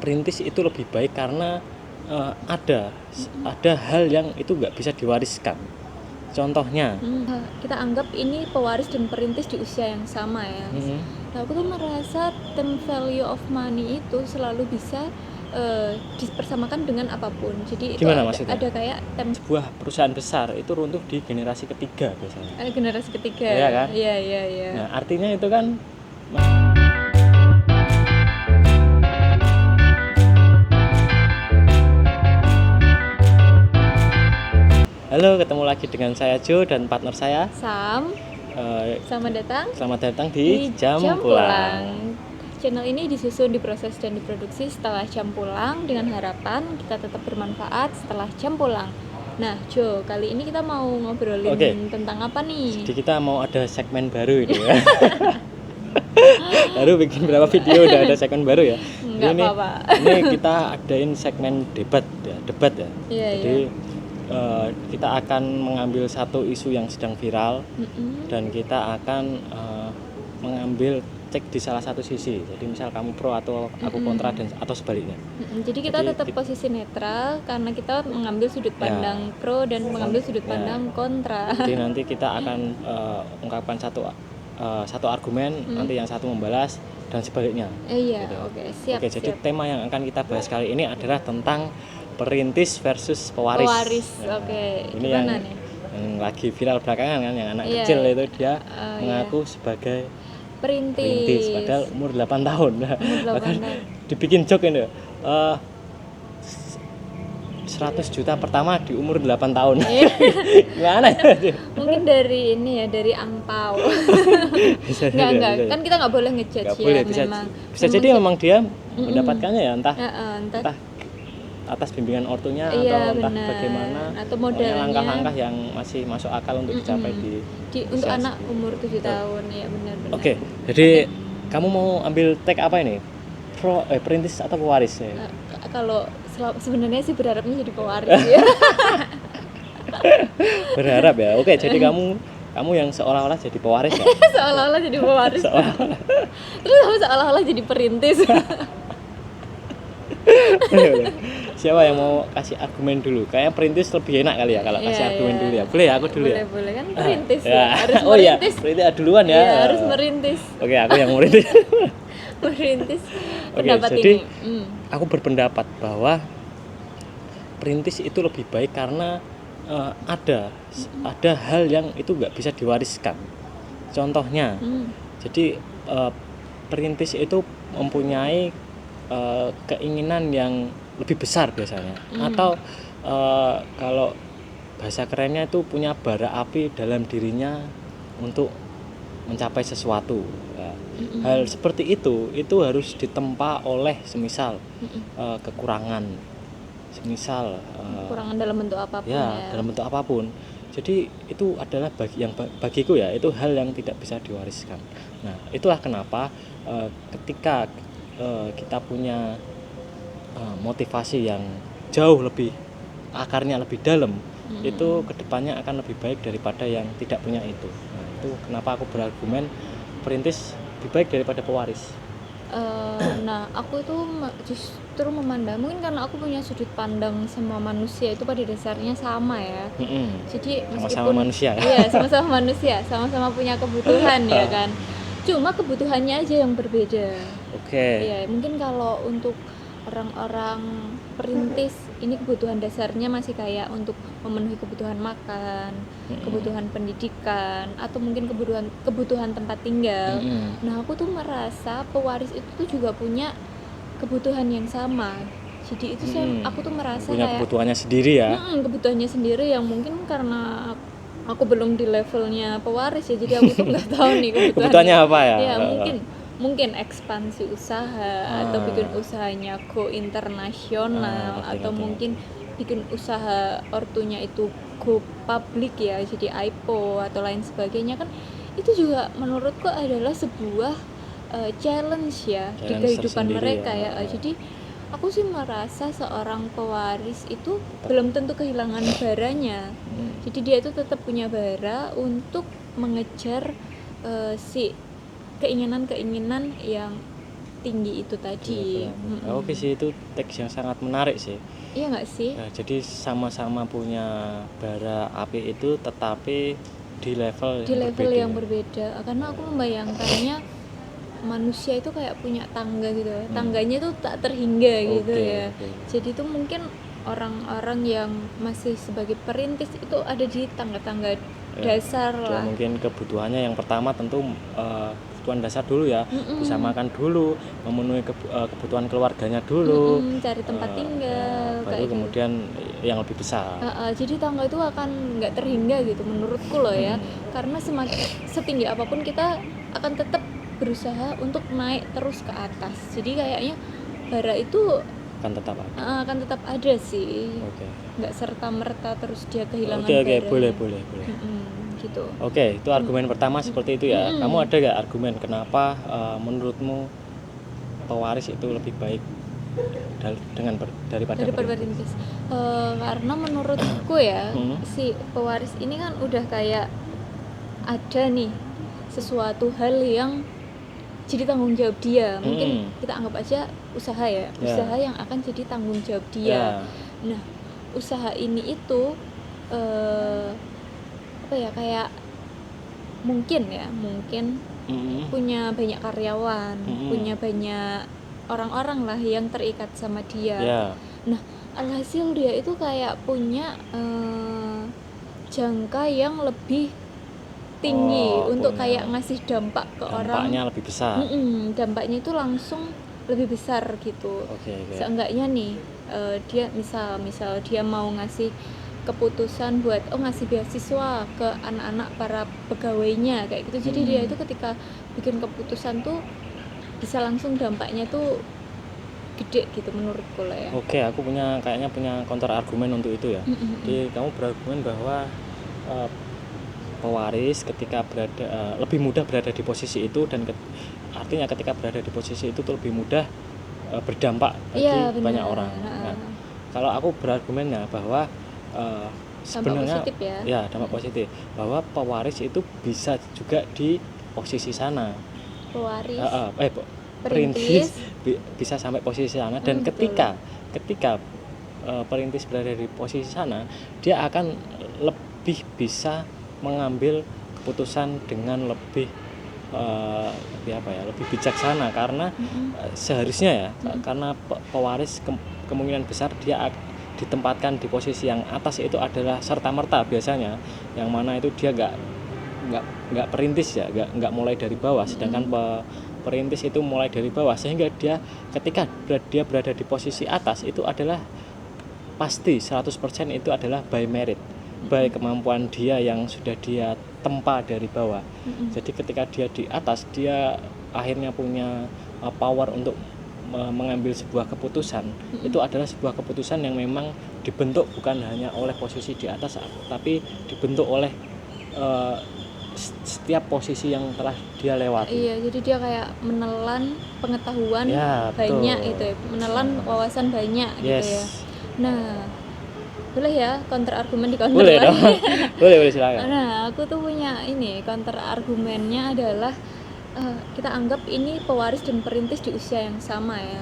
perintis itu lebih baik karena ada hal yang itu nggak bisa diwariskan. Contohnya, Kita anggap ini pewaris dan perintis di usia yang sama ya. Nah, aku tuh merasa term value of money itu selalu bisa dipersamakan dengan apapun. Jadi Gimana itu maksudnya? ada kayak sebuah perusahaan besar itu runtuh di generasi ketiga biasanya. generasi ketiga. Iya kan? Iya. Nah, artinya itu kan Halo, ketemu lagi dengan saya Jo dan partner saya. Sam, selamat datang di Jam Pulang. Channel ini disusun, diproses, dan diproduksi setelah jam pulang dengan harapan kita tetap bermanfaat setelah jam pulang. Nah, Jo, kali ini kita mau ngobrolin tentang apa nih? Jadi kita mau ada segmen baru ini ya. Baru bikin berapa video udah ada segmen baru ya. Enggak apa-apa. Ini kita adain segmen debat ya. Jadi kita akan mengambil satu isu yang sedang viral dan kita akan mengambil cek di salah satu sisi. Jadi misal kamu pro atau aku kontra dan atau sebaliknya. Jadi kita tetap posisi netral karena kita mengambil sudut pandang pro dan mengambil sudut pandang kontra. Jadi nanti kita akan ungkapkan satu argumen, nanti yang satu membalas dan sebaliknya. Gitu. Siap. Jadi tema yang akan kita bahas kali ini adalah tentang perintis versus pewaris. Ini yang lagi viral belakangan kan, yang anak kecil itu dia mengaku sebagai perintis padahal umur 8 tahun. Bahkan dibikin joke ini 100 juta pertama di umur 8 tahun. Gimana ya? Mungkin dari angpau. Enggak. Kan kita nggak boleh ngejudge ya. Bisa jadi memang dia mendapatkannya ya entah atas bimbingan ortunya atau entah bagaimana, atau modalnya, langkah-langkah yang masih masuk akal untuk dicapai untuk anak umur 7 tahun ya, benar. Jadi kamu mau ambil tag apa ini? Perintis atau pewaris ya? Kalau sebenarnya sih berharapnya jadi pewaris ya. Berharap ya. Jadi kamu yang seolah-olah jadi pewaris ya? Seolah-olah jadi pewaris. Terus kamu seolah-olah jadi perintis. Siapa yang mau kasih argumen dulu? Kayaknya perintis lebih enak kali ya kalau kasih argumen dulu ya. Boleh ya, aku dulu ya. Boleh kan perintis. Harus merintis. Perintis duluan ya. Harus merintis. Aku yang merintis. Merintis pendapat jadi, ini. Aku berpendapat bahwa perintis itu lebih baik karena ada hal yang itu nggak bisa diwariskan. Contohnya, jadi perintis itu mempunyai keinginan yang lebih besar biasanya, atau kalau bahasa kerennya itu punya bara api dalam dirinya untuk mencapai sesuatu. Hal seperti itu harus ditempa oleh semisal kekurangan dalam bentuk apapun dalam bentuk apapun. Jadi itu adalah bagiku ya, itu hal yang tidak bisa diwariskan. Nah, itulah kenapa ketika kita punya motivasi yang jauh lebih akarnya lebih dalam, itu kedepannya akan lebih baik daripada yang tidak punya itu. Nah, itu kenapa aku berargumen perintis lebih baik daripada pewaris. Nah, aku itu justru memandang, mungkin karena aku punya sudut pandang semua manusia itu pada dasarnya sama ya. Jadi sama-sama manusia. Iya, sama-sama manusia, sama-sama punya kebutuhan ya kan. Cuma kebutuhannya aja yang berbeda. Iya, mungkin kalau untuk orang-orang perintis ini kebutuhan dasarnya masih kayak untuk memenuhi kebutuhan makan, kebutuhan pendidikan, atau mungkin kebutuhan tempat tinggal. Nah, aku tuh merasa pewaris itu tuh juga punya kebutuhan yang sama. Jadi itu aku tuh merasa punya kayak kebutuhannya sendiri ya. Kebutuhannya sendiri yang mungkin karena aku belum di levelnya pewaris ya, jadi aku tuh nggak tahu nih kebutuhannya apa ya. Ya mungkin ekspansi usaha atau bikin usahanya go internasional, atau mungkin bikin usaha ortunya itu go public ya, jadi IPO atau lain sebagainya. Kan itu juga menurutku adalah sebuah challenge ya di kehidupan mereka ya. Jadi aku sih merasa seorang pewaris itu belum tentu kehilangan baranya. Jadi dia itu tetap punya bara untuk mengejar si keinginan-keinginan yang setinggi itu tadi. Benar. Oke sih, itu teks yang sangat menarik sih. Iya nggak sih? Nah, jadi sama-sama punya bara api itu, tetapi di level Di level berbeda. yang berbeda. Karena aku membayangkannya manusia itu kayak punya tangga gitu, tangganya tuh tak terhingga gitu Oke, ya. oke. Jadi tuh mungkin orang-orang yang masih sebagai perintis itu ada di tangga-tangga dasar Ya, lah. mungkin kebutuhannya yang pertama tentu kebutuhan dasar dulu ya, bisa makan dulu, memenuhi kebutuhan keluarganya dulu, Cari tempat tinggal baru kayak gitu. kemudian yang lebih besar. Jadi tangga itu akan nggak terhingga gitu menurutku loh ya, karena semakin setinggi apapun kita akan tetap berusaha untuk naik terus ke atas. Jadi kayaknya bara itu Kan tetap ada. akan tetap ada sih, Oke. nggak serta merta terus dia kehilangan Oke, baranya. boleh. Gitu. Oke, itu argumen pertama seperti itu ya. Kamu ada nggak argumen kenapa menurutmu pewaris itu lebih baik daripada perintis? Perintis? Karena menurutku ya, si pewaris ini kan udah kayak ada nih sesuatu hal yang jadi tanggung jawab dia. Mungkin kita anggap aja usaha ya, usaha yang akan jadi tanggung jawab dia. Nah, usaha ini itu apa ya, kayak mungkin punya banyak karyawan, punya banyak orang-orang lah yang terikat sama dia. Nah, alhasil dia itu kayak punya jangka yang lebih tinggi untuk kayak ngasih dampak ke orang. Dampaknya lebih besar. Dampaknya itu langsung lebih besar gitu. Seenggaknya nih dia misal dia mau ngasih keputusan buat ngasih beasiswa ke anak-anak para pegawainya kayak gitu. Jadi dia itu ketika bikin keputusan tuh bisa langsung dampaknya tuh gede gitu menurutku lah ya. Oke, aku kayaknya punya counter argumen untuk itu ya. Jadi kamu berargumen bahwa pewaris ketika lebih mudah berada di posisi itu, dan artinya ketika berada di posisi itu tuh lebih mudah berdampak bagi banyak orang. Nah, kalau aku berargumennya bahwa sebenarnya dampak positif dampak positif, bahwa pewaris itu bisa juga di posisi sana. Pewaris Perintis bisa sampai posisi sana, dan ketika perintis berada di posisi sana, dia akan lebih bisa mengambil keputusan dengan lebih lebih bijaksana, karena seharusnya ya, karena pewaris kemungkinan besar dia ditempatkan di posisi yang atas itu adalah serta-merta biasanya, yang mana itu dia nggak perintis ya, nggak mulai dari bawah, sedangkan perintis itu mulai dari bawah, sehingga dia ketika dia berada di posisi atas itu adalah pasti 100% itu adalah by merit, by kemampuan dia yang sudah dia tempa dari bawah. Jadi ketika dia di atas, dia akhirnya punya power untuk mengambil sebuah keputusan. Itu adalah sebuah keputusan yang memang dibentuk bukan hanya oleh posisi di atas, tapi dibentuk oleh setiap posisi yang telah dia lewati. Iya, jadi dia kayak menelan pengetahuan banyak itu ya, menelan wawasan banyak gitu ya. Nah, boleh ya counter argumen di counter boleh lagi? Dong. boleh silakan. Nah, aku tuh punya ini counter argumennya adalah kita anggap ini pewaris dan perintis di usia yang sama ya.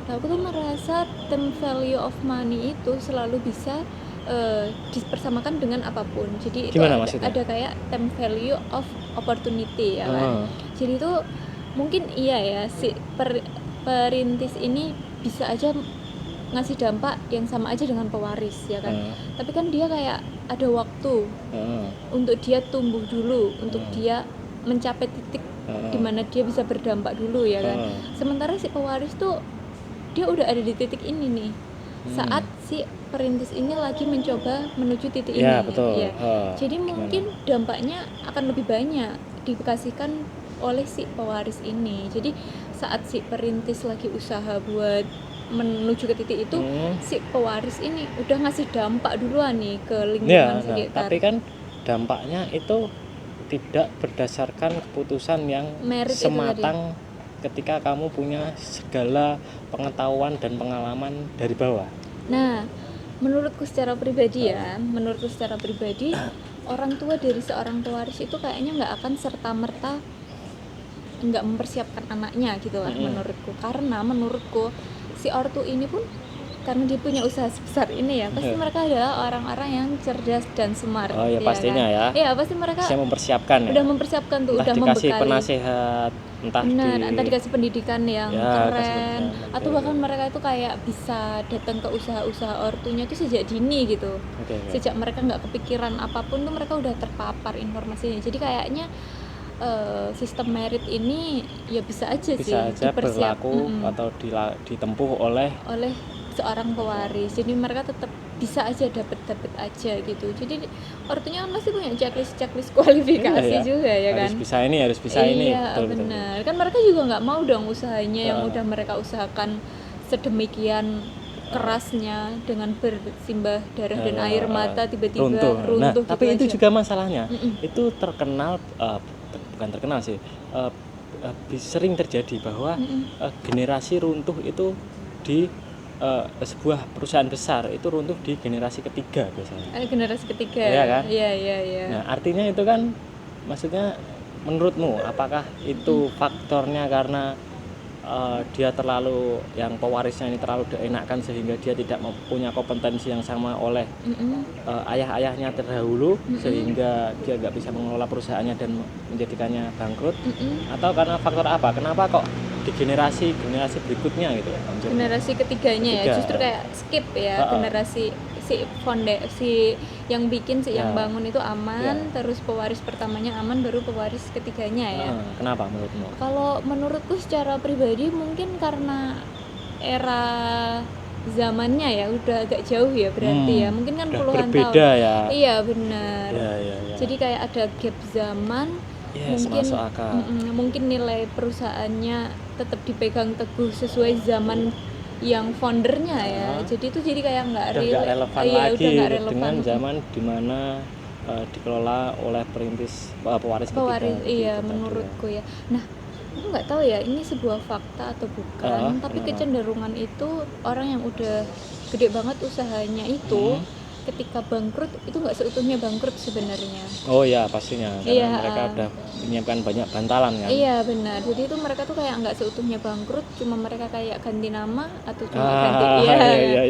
Nah, aku tuh merasa term value of money itu selalu bisa dipersamakan dengan apapun. Jadi gimana itu ada kayak term value of opportunity ya kan. Jadi itu mungkin iya ya, si perintis ini bisa aja ngasih dampak yang sama aja dengan pewaris ya kan. Tapi kan dia kayak ada waktu untuk dia tumbuh dulu, untuk dia mencapai titik di mana dia bisa berdampak dulu ya kan. Sementara si pewaris tuh dia udah ada di titik ini nih, saat si perintis ini lagi mencoba menuju titik ini. Betul. Ya. Jadi mungkin dampaknya akan lebih banyak dikasihkan oleh si pewaris ini. Jadi saat si perintis lagi usaha buat menuju ke titik itu, si pewaris ini udah ngasih dampak duluan nih ke lingkungan sekitar. Tapi kan dampaknya itu tidak berdasarkan keputusan yang merit sematang ketika kamu punya segala pengetahuan dan pengalaman dari bawah. Nah, menurutku secara pribadi orang tua dari seorang pewaris itu kayaknya nggak akan serta-merta nggak mempersiapkan anaknya gitu lah menurutku. Karena menurutku si ortu ini pun karena dia punya usaha sebesar ini ya, pasti mereka adalah orang-orang yang cerdas dan smart. Oh ya pastinya kan? ya. Iya pasti mereka Bisa mempersiapkan ya. udah mempersiapkan tuh, Entah udah dikasih membekali. penasehat, entah Entah dikasih pendidikan yang Ya, keren, kasih pendidikan, atau oke. bahkan mereka itu kayak bisa datang ke usaha-usaha ortunya itu sejak dini gitu. Oke. Sejak mereka nggak kepikiran apapun tuh mereka udah terpapar informasinya. Jadi kayaknya sistem merit ini ya bisa aja sih Bisa aja berlaku Mm-mm. atau ditempuh oleh oleh seorang pewaris. Jadi mereka tetap bisa aja dapat aja gitu. Jadi ortunya kan pasti punya checklist kualifikasi Iya, juga ya kan. harus bisa ini, harus bisa ini. Iya Betul, betul. benar. Kan mereka juga nggak mau dong usahanya yang udah mereka usahakan sedemikian kerasnya dengan bersimbah darah dan air mata tiba-tiba runtuh Nah, gitu tapi itu aja. juga masalahnya. Itu terkenal bukan terkenal sih. Sering terjadi bahwa generasi runtuh itu di sebuah perusahaan besar itu runtuh di generasi ketiga biasanya. Generasi ketiga. Iya kan? Iya. Nah, artinya itu kan maksudnya menurutmu apakah itu faktornya karena dia terlalu yang pewarisnya ini terlalu dienakkan sehingga dia tidak punya kompetensi yang sama oleh ayah-ayahnya terdahulu sehingga dia nggak bisa mengelola perusahaannya dan menjadikannya bangkrut, atau karena faktor apa? Kenapa kok di generasi berikutnya gitu? Generasi ketiganya ya Ketiga. justru kayak skip ya. Generasi si yang bikin yang bangun itu aman, terus pewaris pertamanya aman, baru pewaris ketiganya ya. Kenapa menurutmu? Kalau menurutku secara pribadi mungkin karena era zamannya ya udah agak jauh ya berarti ya. Mungkin kan puluhan berbeda tahun. ya. Iya benar. Ya. Jadi kayak ada gap zaman. Yes, mungkin masuk akal. Mungkin nilai perusahaannya tetap dipegang teguh sesuai zaman yang foundernya ya. Jadi itu jadi kayak nggak relevan iya, lagi udah nggak gitu, relevan. dengan zaman dimana dikelola oleh perintis pewaris ketiga. Iya gitu menurutku ya. Nah aku nggak tahu ya ini sebuah fakta atau bukan, tapi kecenderungan itu orang yang udah gede banget usahanya itu ketika bangkrut itu nggak seutuhnya bangkrut sebenarnya. Oh ya pastinya, karena mereka udah menyiapkan banyak bantalan kan. Iya benar, jadi itu mereka tuh kayak nggak seutuhnya bangkrut, cuma mereka kayak ganti nama atau cuma ganti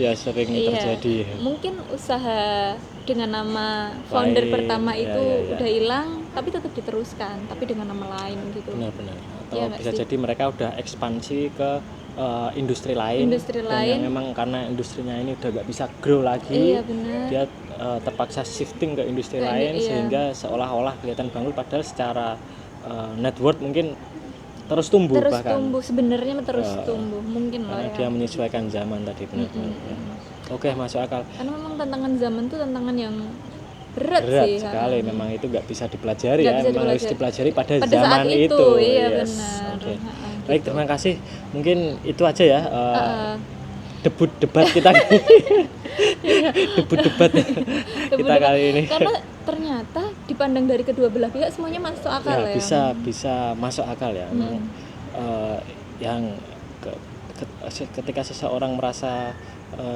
iya sering terjadi. Mungkin usaha dengan nama founder pertama itu udah hilang, tapi tetap diteruskan, tapi dengan nama lain gitu. Benar. Atau bisa jadi mereka udah ekspansi ke industri lain yang memang karena industrinya ini udah nggak bisa grow lagi, dia terpaksa shifting ke industri lain sehingga seolah-olah kelihatan bangkrut padahal secara net worth mungkin terus tumbuh sebenarnya terus tumbuh mungkin karena loh dia ya. menyesuaikan zaman tadi benar-benar. Oke, masuk akal. Karena memang tantangan zaman tuh tantangan yang berat sih sekali. Memang itu nggak bisa dipelajari ya, memang harus dipelajari pada saat zaman itu. Iya benar. Okay. Baik, terima kasih. Mungkin itu aja ya debut debat kita. Debut debat kita kali ini. Karena ternyata dipandang dari kedua belah pihak semuanya masuk akal ya. Bisa masuk akal ya. Yang ketika seseorang merasa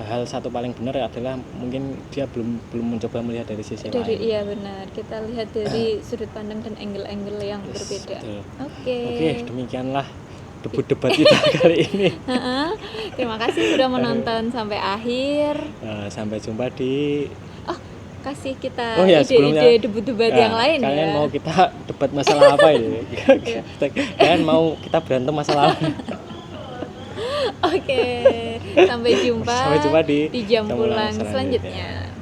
hal satu paling benar adalah mungkin dia belum mencoba melihat dari sisi lain. Iya benar, kita lihat dari sudut pandang dan angle-angle yang berbeda. Oke, demikianlah debut debat kita kali ini. Terima kasih sudah menonton sampai akhir. Sampai jumpa di kasih kita ide debat-debat yang lain ya. Kalian mau kita debat masalah apa ini? Kalian mau kita berantem masalah apa? Oke, sampai jumpa di jam pulang selanjutnya.